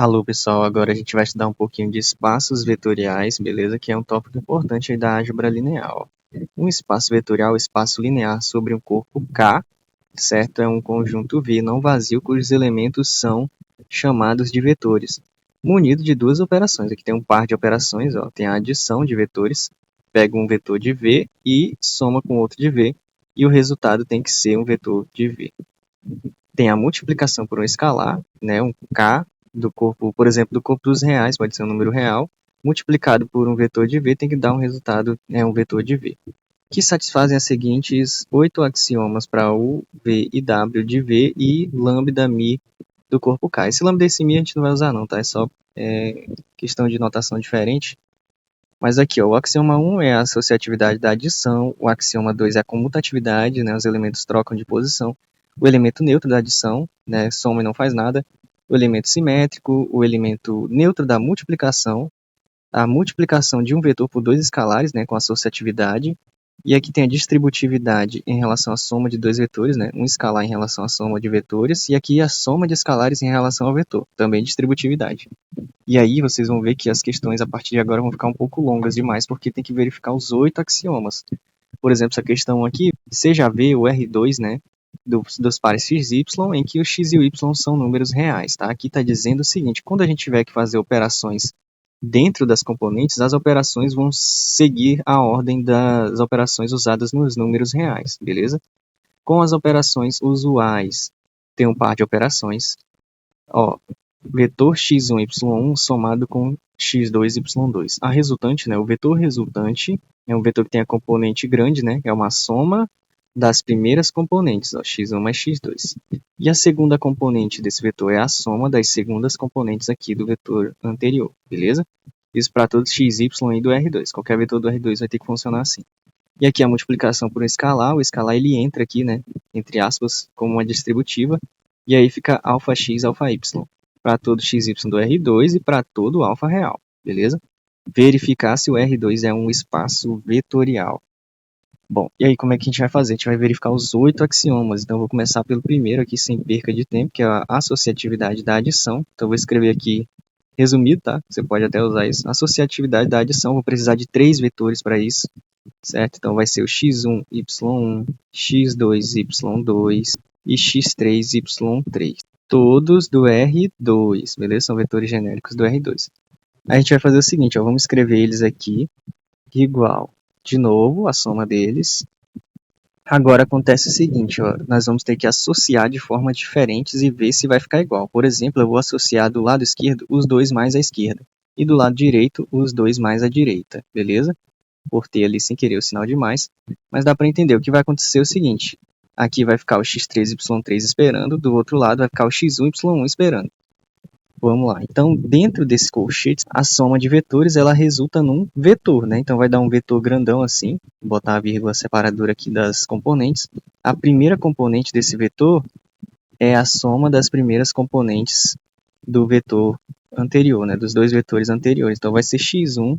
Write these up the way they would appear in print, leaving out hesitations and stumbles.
Alô, pessoal, agora a gente vai estudar um pouquinho de espaços vetoriais, beleza? Que é um tópico importante aí da álgebra linear. Um espaço vetorial é um espaço linear sobre um corpo K, certo? É um conjunto V não vazio cujos elementos são chamados de vetores, munido de duas operações. Aqui tem um par de operações, ó, tem a adição de vetores, pega um vetor de V e soma com outro de V, e o resultado tem que ser um vetor de V. Tem a multiplicação por um escalar, né, um K, do corpo, por exemplo, do corpo dos reais, pode ser um número real, multiplicado por um vetor de V, tem que dar um resultado, um vetor de V, que satisfazem as seguintes 8 axiomas para U, V e W de V e lambda mi do corpo K. Esse lambda desse mi a gente não vai usar não, tá? É só questão de notação diferente. Mas aqui, ó, o axioma 1 é a associatividade da adição, o axioma 2 é a comutatividade, né, os elementos trocam de posição, o elemento neutro da adição, né, soma e não faz nada, o elemento simétrico, o elemento neutro da multiplicação, a multiplicação de um vetor por dois escalares, né, com associatividade, e aqui tem a distributividade em relação à soma de dois vetores, né, um escalar em relação à soma de vetores, e aqui a soma de escalares em relação ao vetor, também distributividade. E aí vocês vão ver que as questões a partir de agora vão ficar um pouco longas demais, porque tem que verificar os 8 axiomas. Por exemplo, essa questão aqui, você já vê o R2, né, dos pares x e y, em que o x e o y são números reais, tá? Aqui está dizendo o seguinte, quando a gente tiver que fazer operações dentro das componentes, as operações vão seguir a ordem das operações usadas nos números reais, beleza? Com as operações usuais, tem um par de operações, ó, vetor x1, y1 somado com x2, y2. A resultante, né, o vetor resultante é um vetor que tem a componente grande, né, que é uma soma das primeiras componentes, ó, x1 mais x2. E a segunda componente desse vetor é a soma das segundas componentes aqui do vetor anterior, beleza? Isso para todos x, y e do R2. Qualquer vetor do R2 vai ter que funcionar assim. E aqui a multiplicação por um escalar, o escalar ele entra aqui, né, entre aspas, como uma distributiva, e aí fica alfa x, alfa y, para todo x, y do R2 e para todo alfa real, beleza? Verificar se o R2 é um espaço vetorial. Bom, e aí como é que a gente vai fazer? A gente vai verificar os 8 axiomas, então eu vou começar pelo primeiro aqui, sem perca de tempo, que é a associatividade da adição. Então eu vou escrever aqui resumido, tá? Você pode até usar isso. Associatividade da adição, vou precisar de 3 vetores para isso, certo? Então vai ser o x1, y1, x2, y2 e x3, y3. Todos do R2, beleza? São vetores genéricos do R2. A gente vai fazer o seguinte, ó, vamos escrever eles aqui, igual, de novo, a soma deles. Agora acontece o seguinte, ó, nós vamos ter que associar de formas diferentes e ver se vai ficar igual. Por exemplo, eu vou associar do lado esquerdo os 2 mais a esquerda, e do lado direito os 2 mais a direita, beleza? Cortei ali sem querer o sinal de mais, mas dá para entender. O que vai acontecer é o seguinte, aqui vai ficar o x3, y3 esperando, do outro lado vai ficar o x1, y1 esperando. Vamos lá. Então, dentro desse colchete, a soma de vetores, ela resulta num vetor, né? Então, vai dar um vetor grandão assim, vou botar a vírgula separadora aqui das componentes. A primeira componente desse vetor é a soma das primeiras componentes do vetor anterior, né? Dos dois vetores anteriores. Então, vai ser x1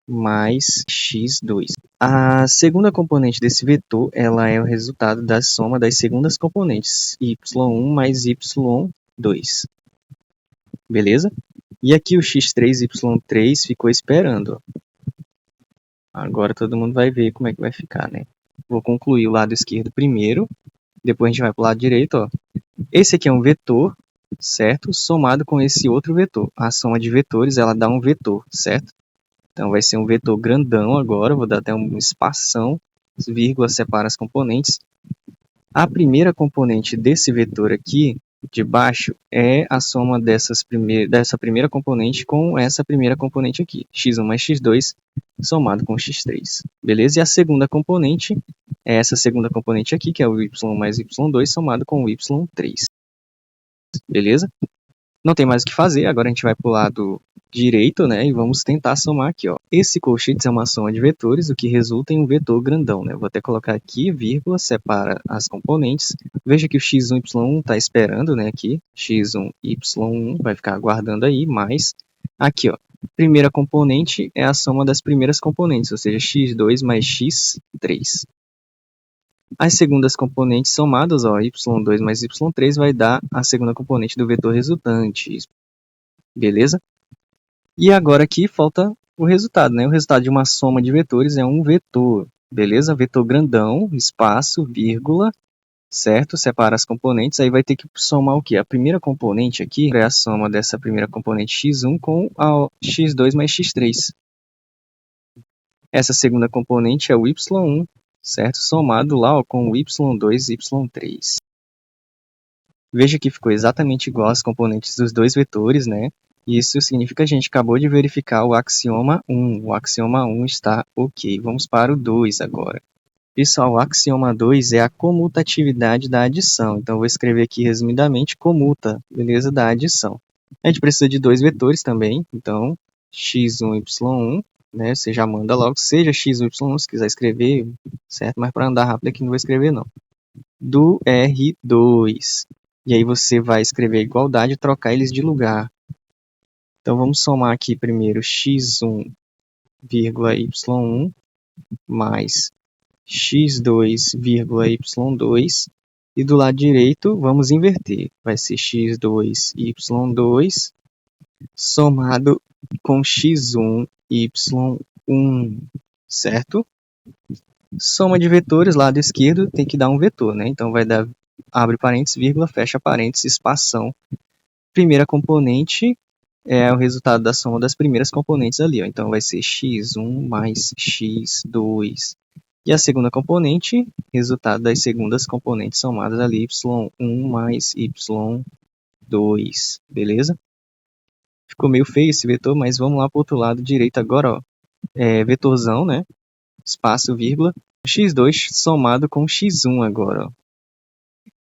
mais x2. A segunda componente desse vetor, ela é o resultado da soma das segundas componentes, y1 mais y2. Beleza? E aqui o x3, y3 ficou esperando. Agora todo mundo vai ver como é que vai ficar, né? Vou concluir o lado esquerdo primeiro, depois a gente vai para o lado direito, ó. Esse aqui é um vetor, certo? Somado com esse outro vetor. A soma de vetores, ela dá um vetor, certo? Então vai ser um vetor grandão agora, vou dar até um espação, vírgula separa as componentes. A primeira componente desse vetor aqui, de baixo, é a soma dessa primeira componente com essa primeira componente aqui, x1 mais x2, somado com x3, beleza? E a segunda componente é essa segunda componente aqui, que é o y mais y2, somado com o y3, beleza? Não tem mais o que fazer, agora a gente vai para o lado direito, né, e vamos tentar somar aqui, ó. Esse colchetes é uma soma de vetores, o que resulta em um vetor grandão, né? Vou até colocar aqui, vírgula, separa as componentes. Veja que o x1, y1 está esperando, né, aqui, x1, y1, vai ficar aguardando aí, mais aqui, ó. Primeira componente é a soma das primeiras componentes, ou seja, x2 mais x3. As segundas componentes somadas, ó, y2 mais y3 vai dar a segunda componente do vetor resultante. beleza? E agora aqui falta o resultado, né? O resultado de uma soma de vetores é um vetor, beleza? Vetor grandão, espaço, vírgula, certo? Separa as componentes, aí vai ter que somar o quê? A primeira componente aqui é a soma dessa primeira componente x1 com a x2 mais x3. Essa segunda componente é o y1, certo? Somado lá ó, com o y2 e y3. Veja que ficou exatamente igual às componentes dos dois vetores, né? Isso significa que a gente acabou de verificar o axioma 1. O axioma 1 está ok. Vamos para o 2 agora. Pessoal, o axioma 2 é a comutatividade da adição. Então, eu vou escrever aqui resumidamente comuta, beleza? Da adição. A gente precisa de dois vetores também. Então, x1 e y1, né? Você já manda logo, seja x ou y1, se quiser escrever, certo? Mas para andar rápido aqui não vou escrever não. Do R2. E aí você vai escrever a igualdade e trocar eles de lugar. Então, vamos somar aqui primeiro x1, y1 mais x2, y2, e do lado direito vamos inverter. Vai ser x2, y2, somado com x1, y1, certo? Soma de vetores, lado esquerdo, tem que dar um vetor, né? Então, vai dar, abre parênteses, vírgula, fecha parênteses, espação. Primeira componente é o resultado da soma das primeiras componentes ali, ó. Então, vai ser x1 mais x2. E a segunda componente, resultado das segundas componentes somadas ali, y1 mais y2, beleza? Ficou meio feio esse vetor, mas vamos lá para o outro lado direito agora, ó. Vetorzão, né? Espaço, vírgula, x2 somado com x1 agora, ó.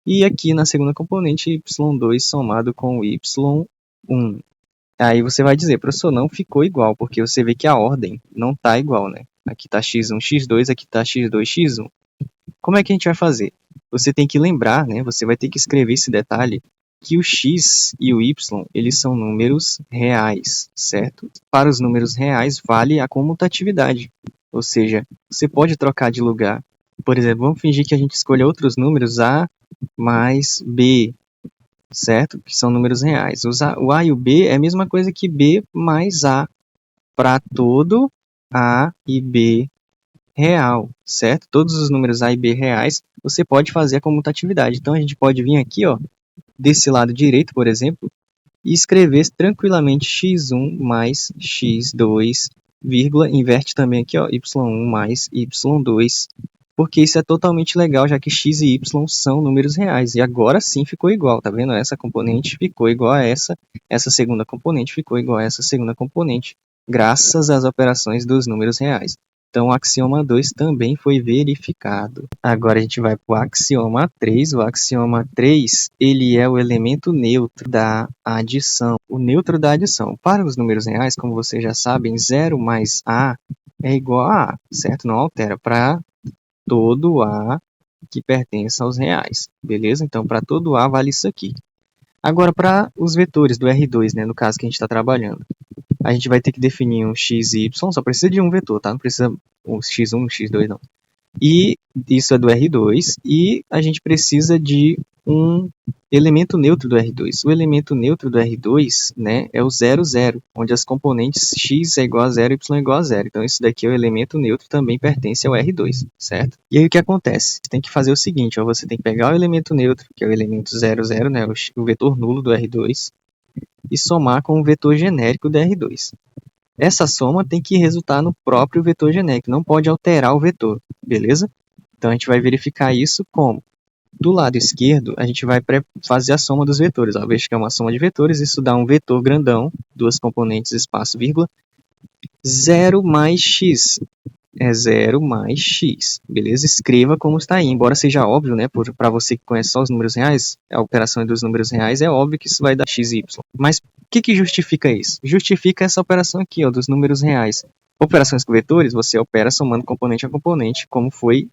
E aqui na segunda componente, y2 somado com y1. Aí você vai dizer, professor, não ficou igual, porque você vê que a ordem não está igual, né? Aqui está x1, x2, aqui está x2, x1. Como é que a gente vai fazer? Você tem que lembrar, né? Você vai ter que escrever esse detalhe, que o x e o y, eles são números reais, certo? Para os números reais, vale a comutatividade. Ou seja, você pode trocar de lugar. Por exemplo, vamos fingir que a gente escolha outros números a mais b, certo? Que são números reais. O a e o b é a mesma coisa que b mais a, para todo a e b real, certo? Todos os números a e b reais, você pode fazer a comutatividade. Então, a gente pode vir aqui, ó, desse lado direito, por exemplo, e escrever tranquilamente x1 mais x2, vírgula, inverte também aqui, ó, y1 mais y2, porque isso é totalmente legal, já que x e y são números reais. E agora sim ficou igual, tá vendo? Essa componente ficou igual a essa segunda componente ficou igual a essa segunda componente, graças às operações dos números reais. Então, o axioma 2 também foi verificado. Agora a gente vai para o axioma 3. O axioma 3, ele é o elemento neutro da adição. O neutro da adição. Para os números reais, como vocês já sabem, 0 mais A é igual a A, certo? Não altera. Para todo A que pertence aos reais, beleza? Então, para todo A vale isso aqui. Agora, para os vetores do R2, né, no caso que a gente está trabalhando, a gente vai ter que definir um x e y, só precisa de um vetor, tá? Não precisa um x1, um x2, não. E isso é do R2, e a gente precisa de um elemento neutro do R2. O elemento neutro do R2, né, é o 0, 0, onde as componentes x é igual a 0, y é igual a 0. Então, isso daqui é o elemento neutro, também pertence ao R2, certo? E aí, o que acontece? Você tem que fazer o seguinte, ó, você tem que pegar o elemento neutro, que é o elemento 0, 0, né, o vetor nulo do R2, e somar com o vetor genérico do R2. Essa soma tem que resultar no próprio vetor genérico, não pode alterar o vetor, beleza? Então, a gente vai verificar isso como? Do lado esquerdo, a gente vai fazer a soma dos vetores. Ó, veja que é uma soma de vetores, isso dá um vetor grandão, duas componentes, espaço, vírgula, 0 mais x. É 0 mais x, beleza? Escreva como está aí, embora seja óbvio, né? Para você que conhece só os números reais, a operação dos números reais, é óbvio que isso vai dar x e y. Mas o que justifica isso? Justifica essa operação aqui, ó, dos números reais. Operações com vetores, você opera somando componente a componente, como foi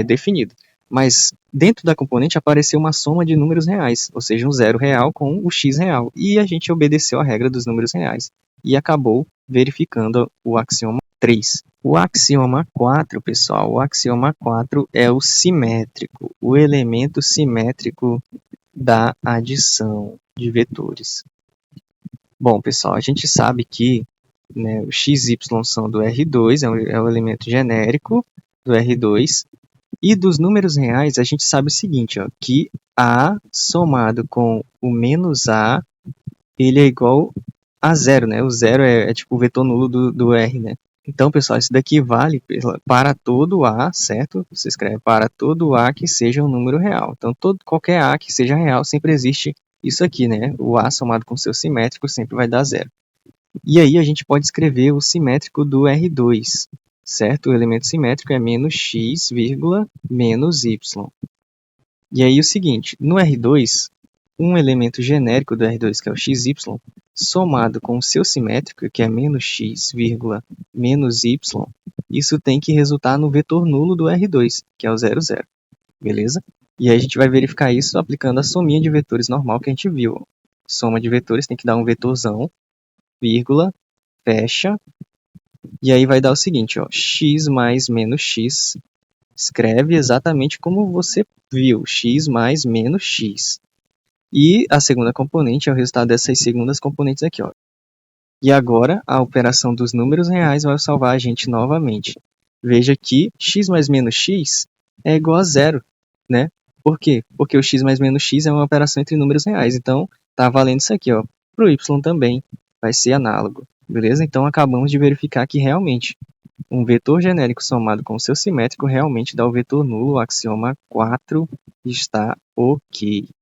definido. Mas dentro da componente apareceu uma soma de números reais, ou seja, um 0 real com o x real. E a gente obedeceu a regra dos números reais. E acabou verificando o axioma 3. O axioma 4, pessoal, o axioma 4 é o simétrico, o elemento simétrico da adição de vetores. Bom, pessoal, a gente sabe que, né, o x e y são do R2, é o elemento genérico do R2, e dos números reais a gente sabe o seguinte, ó, que A somado com o menos A, ele é igual a zero, né? O zero é tipo o vetor nulo do R, né? Então, pessoal, isso daqui vale para todo A, certo? Você escreve para todo A que seja um número real. Então, qualquer A que seja real, sempre existe isso aqui, né? O A somado com seu simétrico sempre vai dar zero. E aí a gente pode escrever o simétrico do R2, certo? O elemento simétrico é menos x, menos y. E aí o seguinte, no R2, um elemento genérico do R2, que é o xy, somado com o seu simétrico, que é menos x, menos y, isso tem que resultar no vetor nulo do R2, que é o 0, 0. Beleza? E aí a gente vai verificar isso aplicando a sominha de vetores normal que a gente viu. Soma de vetores tem que dar um vetorzão, vírgula, fecha, e aí vai dar o seguinte, ó, x mais menos x, escreve exatamente como você viu, x mais menos x. E a segunda componente é o resultado dessas segundas componentes aqui, ó. E agora, a operação dos números reais vai salvar a gente novamente. Veja que x mais menos x é igual a zero, né? Por quê? Porque o x mais menos x é uma operação entre números reais. Então, tá valendo isso aqui, ó. Para o y também vai ser análogo, beleza? Então, acabamos de verificar que realmente um vetor genérico somado com o seu simétrico realmente dá o vetor nulo. O axioma 4 está ok.